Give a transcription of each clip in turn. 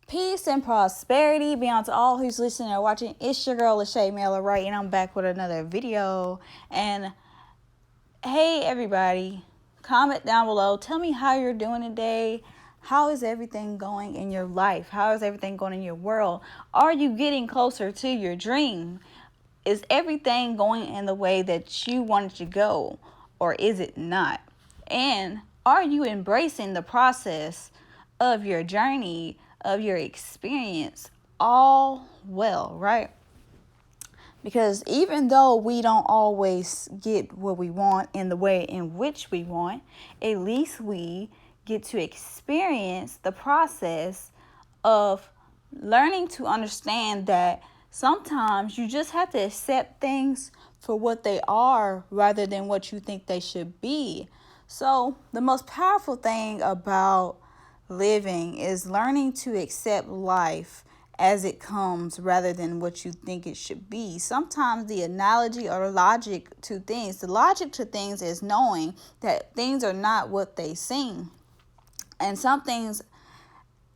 Peace and prosperity be unto all who's listening or watching. It's your girl, Lachey Mailer, right? And I'm back with another video. And hey, everybody, comment down below. Tell me how you're doing today. How is everything going in your life? How is everything going in your world? Are you getting closer to your dream? Is everything going in the way that you wanted to go, or is it not? And are you embracing the process of your journey, of your experience, all well, right? Because even though we don't always get what we want in the way in which we want, at least we get to experience the process of learning to understand that sometimes you just have to accept things for what they are rather than what you think they should be. So the most powerful thing about living is learning to accept life as it comes rather than what you think it should be. Sometimes the analogy or the logic to things is knowing that things are not what they seem. And some things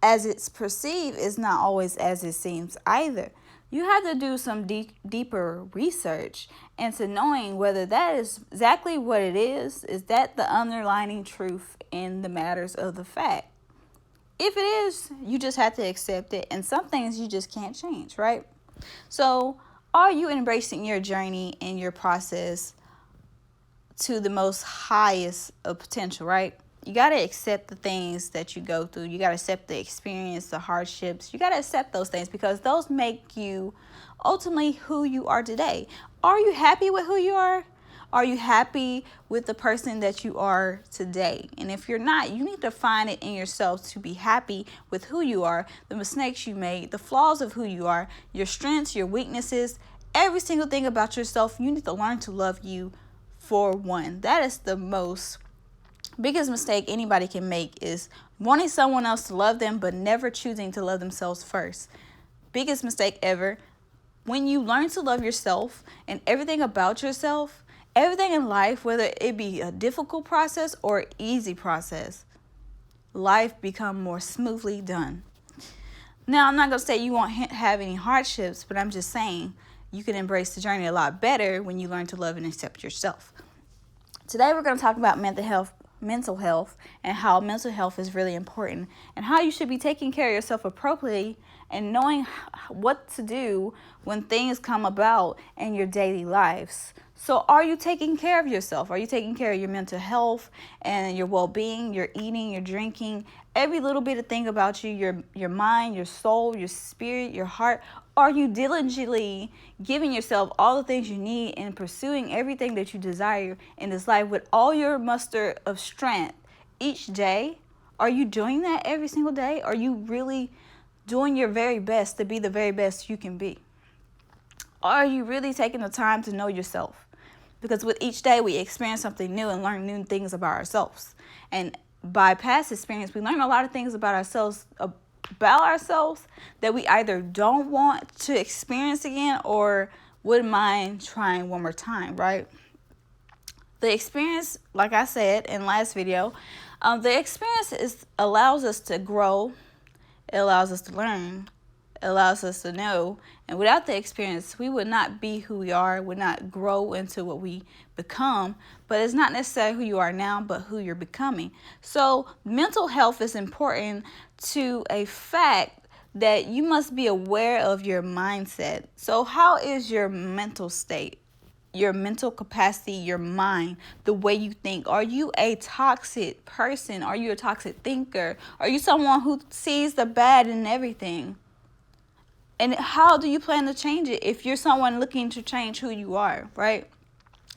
as it's perceived is not always as it seems either. You have to do some deeper research into knowing whether that is exactly what it is. Is that the underlying truth in the matters of the fact? If it is, you just have to accept it. And some things you just can't change, right? So are you embracing your journey and your process to the most highest of potential, right? You got to accept the things that you go through. You got to accept the experience, the hardships. You got to accept those things because those make you ultimately who you are today. Are you happy with who you are? Are you happy with the person that you are today? And if you're not, you need to find it in yourself to be happy with who you are, the mistakes you made, the flaws of who you are, your strengths, your weaknesses, every single thing about yourself. You need to learn to love you for one. That is the biggest mistake anybody can make, is wanting someone else to love them but never choosing to love themselves first. Biggest mistake ever. When you learn to love yourself and everything about yourself, everything in life, whether it be a difficult process or easy process, life become more smoothly done. Now, I'm not going to say you won't have any hardships, but I'm just saying you can embrace the journey a lot better when you learn to love and accept yourself. Today, we're going to talk about mental health and how mental health is really important and how you should be taking care of yourself appropriately and knowing what to do when things come about in your daily lives. So are you taking care of yourself? Are you taking care of your mental health and your well-being, your eating, your drinking, every little bit of thing about you, your mind, your soul, your spirit, your heart? Are you diligently giving yourself all the things you need and pursuing everything that you desire in this life with all your muster of strength each day? Are you doing that every single day? Are you really doing your very best to be the very best you can be? Are you really taking the time to know yourself? Because with each day we experience something new and learn new things about ourselves. And by past experience, we learn a lot of things about ourselves that we either don't want to experience again or wouldn't mind trying one more time, right? The experience, like I said in last video, the experience allows us to grow, it allows us to learn, it allows us to know. And without the experience, we would not be who we are, would not grow into what we become. But it's not necessarily who you are now, but who you're becoming. So mental health is important to a fact that you must be aware of your mindset. So how is your mental state? Your mental capacity, your mind, the way you think. Are you a toxic person? Are you a toxic thinker? Are you someone who sees the bad in everything? And how do you plan to change it if you're someone looking to change who you are, right?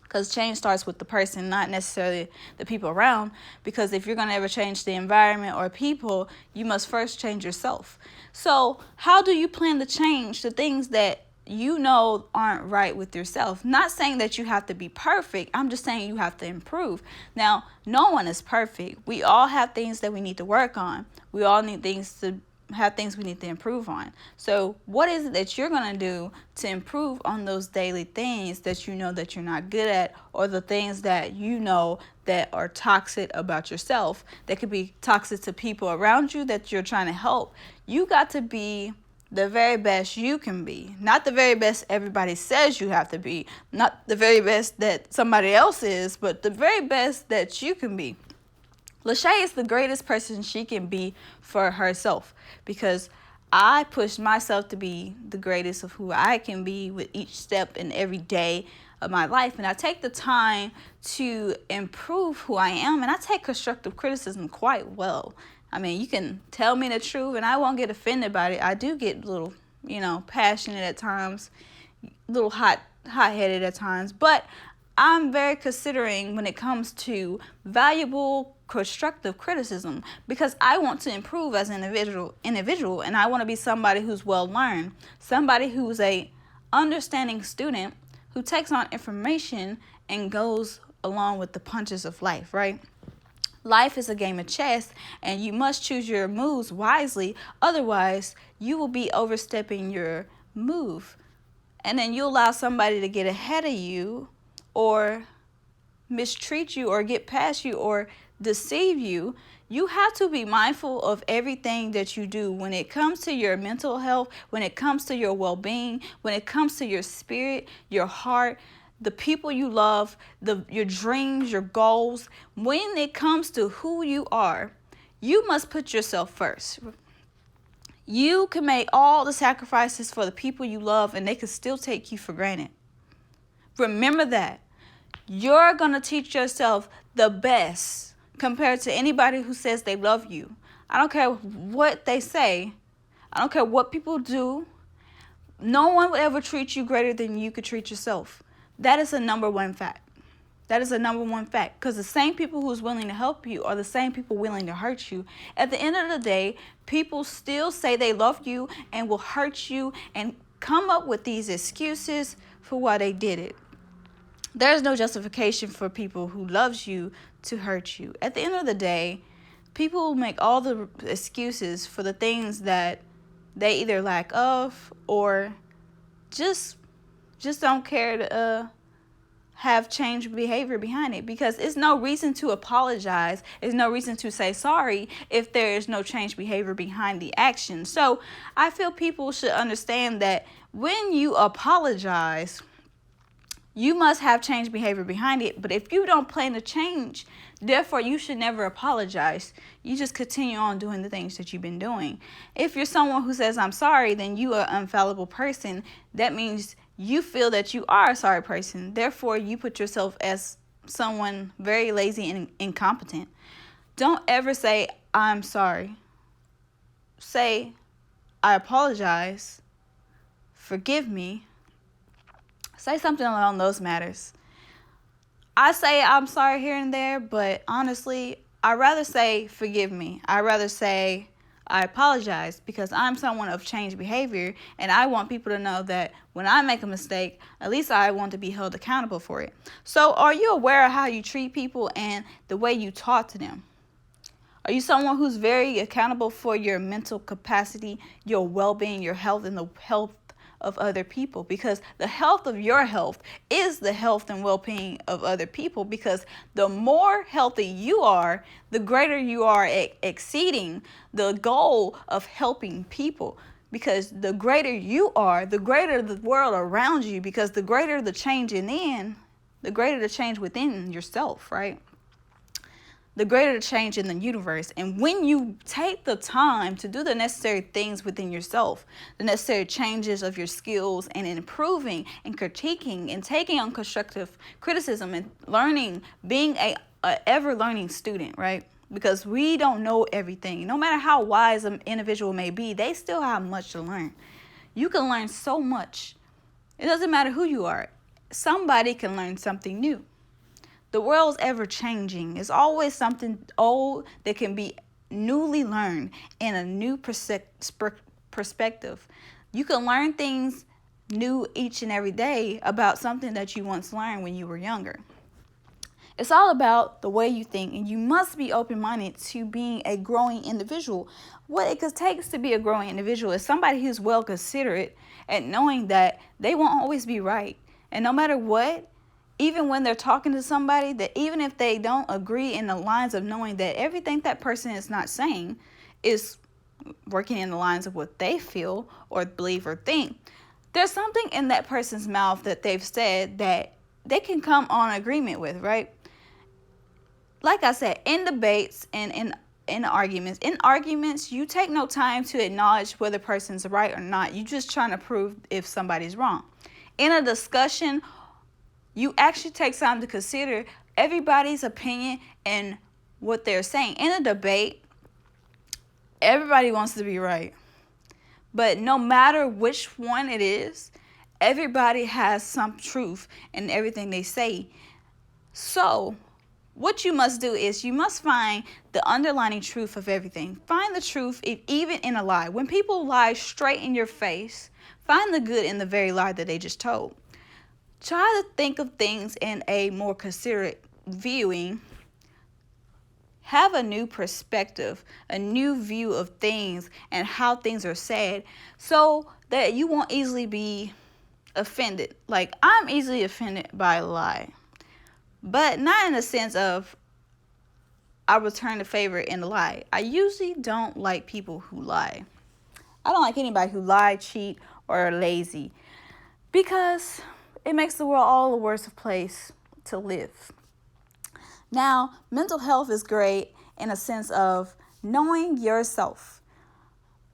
Because change starts with the person, not necessarily the people around. Because if you're going to ever change the environment or people, you must first change yourself. So how do you plan to change the things that you know aren't right with yourself? Not saying that you have to be perfect. I'm just saying you have to improve. Now, no one is perfect. We all have things that we need to work on. We all need things to have things we need to improve on. So what is it that you're going to do to improve on those daily things that you know that you're not good at, or the things that you know that are toxic about yourself, that could be toxic to people around you that you're trying to help? You got to be the very best you can be, not the very best everybody says you have to be, not the very best that somebody else is, but the very best that you can be. Lachey is the greatest person she can be for herself, because I push myself to be the greatest of who I can be with each step and every day of my life. And I take the time to improve who I am, and I take constructive criticism quite well. I mean, you can tell me the truth and I won't get offended by it. I do get a little, passionate at times, a little hot-headed at times, but I'm very considering when it comes to valuable constructive criticism, because I want to improve as an individual, and I want to be somebody who's well learned, somebody who's a understanding student who takes on information and goes along with the punches of life, right? Life is a game of chess, and you must choose your moves wisely. Otherwise, you will be overstepping your move. And then you allow somebody to get ahead of you or mistreat you or get past you or deceive you. You have to be mindful of everything that you do when it comes to your mental health, when it comes to your well-being, when it comes to your spirit, your heart, the people you love, your dreams, your goals. When it comes to who you are, you must put yourself first. You can make all the sacrifices for the people you love, and they can still take you for granted. Remember that. You're going to teach yourself the best compared to anybody who says they love you. I don't care what they say. I don't care what people do. No one will ever treat you greater than you could treat yourself. That is a number one fact. That is a number one fact, because the same people who's willing to help you are the same people willing to hurt you. At the end of the day, people still say they love you and will hurt you and come up with these excuses for why they did it. There's no justification for people who loves you to hurt you. At the end of the day, people make all the excuses for the things that they either lack of or just don't care to have changed behavior behind it, because it's no reason to apologize. It's no reason to say sorry if there is no changed behavior behind the action. So I feel people should understand that when you apologize, you must have changed behavior behind it. But if you don't plan to change, therefore you should never apologize. You just continue on doing the things that you've been doing. If you're someone who says, I'm sorry, then you are an infallible person. That means you feel that you are a sorry person. Therefore, you put yourself as someone very lazy and incompetent. Don't ever say, I'm sorry. Say, I apologize. Forgive me. Say something along those matters. I say I'm sorry here and there, but honestly, I'd rather say forgive me. I'd rather say I apologize, because I'm someone of changed behavior, and I want people to know that when I make a mistake, at least I want to be held accountable for it. So are you aware of how you treat people and the way you talk to them? Are you someone who's very accountable for your mental capacity, your well-being, your health, and the health of other people? Because the health of your health is the health and well-being of other people, because the more healthy you are, the greater you are exceeding the goal of helping people. Because the greater you are, the greater the world around you, because the greater the change the greater the change within yourself, right? The greater the change in the universe. And when you take the time to do the necessary things within yourself, the necessary changes of your skills, and improving and critiquing and taking on constructive criticism and learning, being a ever learning student, right? Because we don't know everything. No matter how wise an individual may be, they still have much to learn. You can learn so much. It doesn't matter who you are. Somebody can learn something new. The world's ever changing. It's always something old that can be newly learned in a new perspective. You can learn things new each and every day about something that you once learned when you were younger. It's all about the way you think, and you must be open-minded to being a growing individual. What it takes to be a growing individual is somebody who's well considerate and knowing that they won't always be right. And no matter what, even when they're talking to somebody, that even if they don't agree in the lines of knowing that everything that person is not saying is working in the lines of what they feel or believe or think, there's something in that person's mouth that they've said that they can come on agreement with, right? Like I said, in debates and in arguments, you take no time to acknowledge whether a person's right or not. You're just trying to prove if somebody's wrong. In a discussion, you actually take time to consider everybody's opinion and what they're saying. In a debate, everybody wants to be right. But no matter which one it is, everybody has some truth in everything they say. So what you must do is you must find the underlying truth of everything. Find the truth even in a lie. When people lie straight in your face, find the good in the very lie that they just told. Try to think of things in a more considerate viewing. Have a new perspective, a new view of things and how things are said, so that you won't easily be offended. Like, I'm easily offended by a lie, but not in the sense of I return the favor in a lie. I usually don't like people who lie. I don't like anybody who lie, cheat, or are lazy, because it makes the world all the worse place to live. Now, mental health is great in a sense of knowing yourself.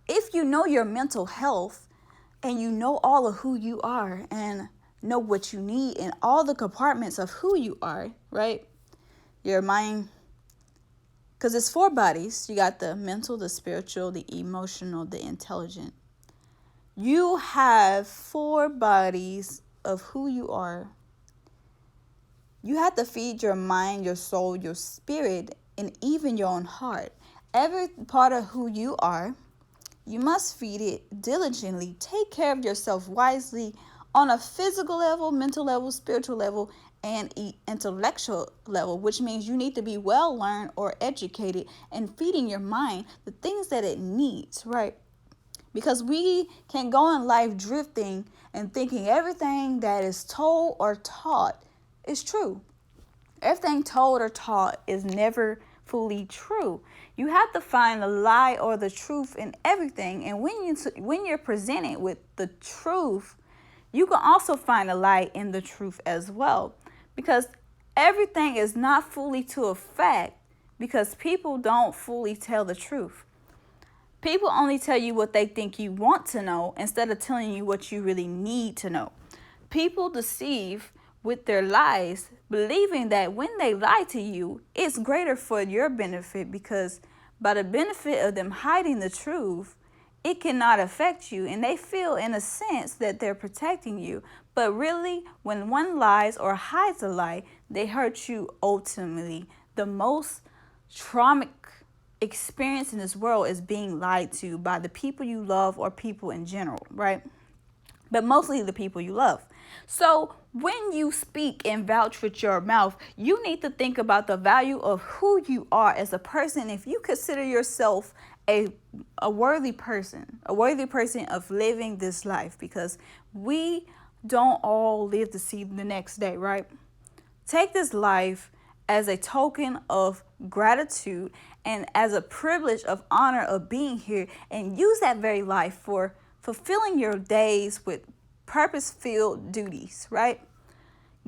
If you know your mental health and you know all of who you are and know what you need in all the compartments of who you are, right? Your mind, because it's 4 bodies. You got the mental, the spiritual, the emotional, the intelligent. You have 4 bodies of who you are. You have to feed your mind, your soul, your spirit, and even your own heart. Every part of who you are, you must feed it diligently. Take care of yourself wisely on a physical level, mental level, spiritual level, and intellectual level, which means you need to be well learned or educated and feeding your mind the things that it needs, right? Because we can go in life drifting and thinking everything that is told or taught is true. Everything told or taught is never fully true. You have to find the lie or the truth in everything. And when you're presented with the truth, you can also find a lie in the truth as well. Because everything is not fully to effect because people don't fully tell the truth. People only tell you what they think you want to know instead of telling you what you really need to know. People deceive with their lies, believing that when they lie to you, it's greater for your benefit, because by the benefit of them hiding the truth, it cannot affect you, and they feel in a sense that they're protecting you. But really, when one lies or hides a lie, they hurt you ultimately. The most traumatic experience in this world is being lied to by the people you love or people in general, right? But mostly the people you love. So when you speak and vouch with your mouth, you need to think about the value of who you are as a person. If you consider yourself a worthy person of living this life, because we don't all live to see the next day, right? Take this life as a token of gratitude and as a privilege of honor of being here, and use that very life for fulfilling your days with purpose-filled duties, right?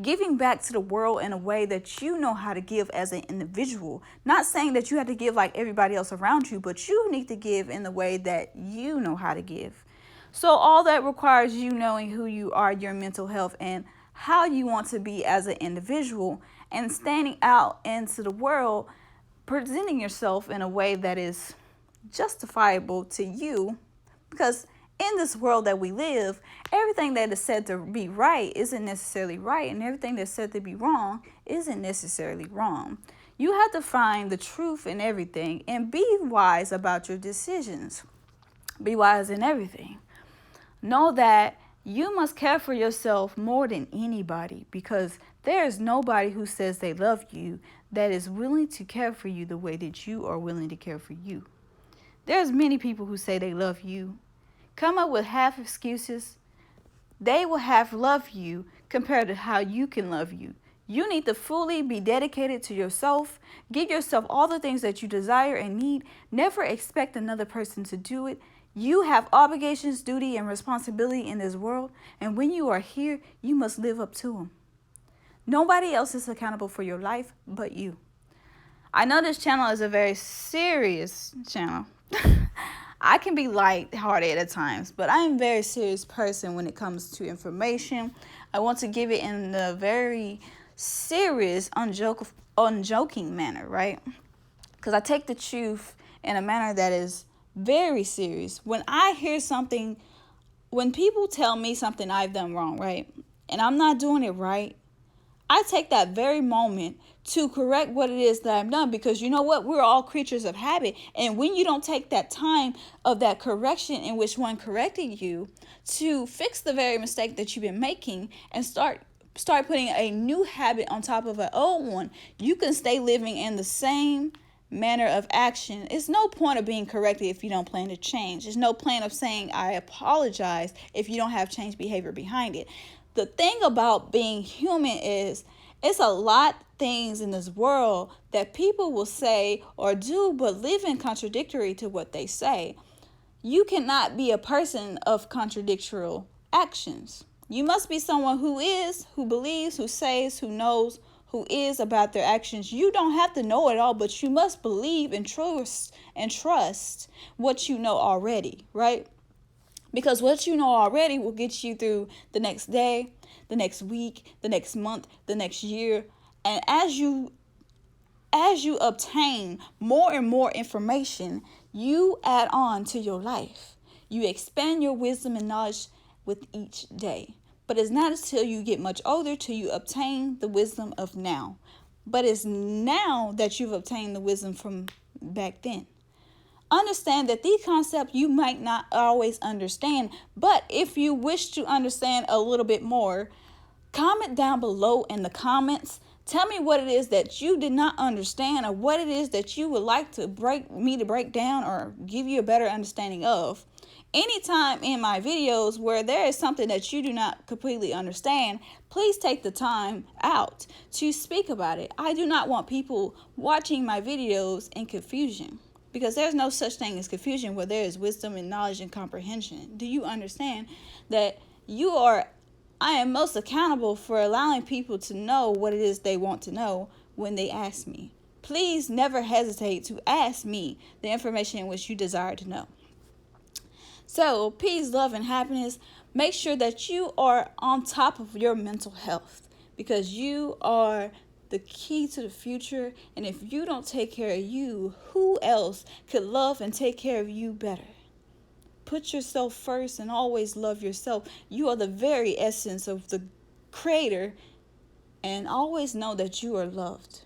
Giving back to the world in a way that you know how to give as an individual. Not saying that you have to give like everybody else around you, but you need to give in the way that you know how to give. So all that requires you knowing who you are, your mental health, and how you want to be as an individual, and standing out into the world, presenting yourself in a way that is justifiable to you. Because in this world that we live, everything that is said to be right isn't necessarily right, and everything that's said to be wrong isn't necessarily wrong. You have to find the truth in everything and be wise about your decisions. Be wise in everything. Know that You must care for yourself more than anybody, because there is nobody who says they love you that is willing to care for you the way that you are willing to care for you. There's many people who say they love you, come up with half excuses. They will half love you compared to how you can love you. You need to fully be dedicated to yourself. Give yourself all the things that you desire and need. Never expect another person to do it. You have obligations, duty, and responsibility in this world. And when you are here, you must live up to them. Nobody else is accountable for your life but you. I know this channel is a very serious channel. I can be lighthearted at times, but I'm a very serious person when it comes to information. I want to give it in a very serious, unjoking manner, right? Because I take the truth in a manner that is very serious. When I hear something, when people tell me something I've done wrong, right, and I'm not doing it right, I take that very moment to correct what it is that I've done, because you know what? We're all creatures of habit. And when you don't take that time of that correction in which one corrected you to fix the very mistake that you've been making and start putting a new habit on top of an old one, you can stay living in the same manner of action. It's no point of being corrected if you don't plan to change. There's no point of saying I apologize if you don't have change behavior behind it. The thing about being human is it's a lot of things in this world that people will say or do but live in contradictory to what they say. You cannot be a person of contradictory actions. You must be someone who is, who believes, who says, who knows, who is about their actions. You don't have to know it all, but you must believe and trust what you know already, right? Because what you know already will get you through the next day, the next week, the next month, the next year. And as you obtain more and more information, you add on to your life. You expand your wisdom and knowledge with each day. But it's not until you get much older till you obtain the wisdom of now. But it's now that you've obtained the wisdom from back then. Understand that these concepts you might not always understand, but if you wish to understand a little bit more, comment down below in the comments. Tell me what it is that you did not understand, or what it is that you would like to break down or give you a better understanding of. Anytime in my videos where there is something that you do not completely understand, please take the time out to speak about it. I do not want people watching my videos in confusion, because there's no such thing as confusion where there is wisdom and knowledge and comprehension. Do you understand that I am most accountable for allowing people to know what it is they want to know when they ask me? Please never hesitate to ask me the information in which you desire to know. So, peace, love, and happiness. Make sure that you are on top of your mental health, because you are the key to the future. And if you don't take care of you, who else could love and take care of you better? Put yourself first and always love yourself. You are the very essence of the Creator, and always know that you are loved.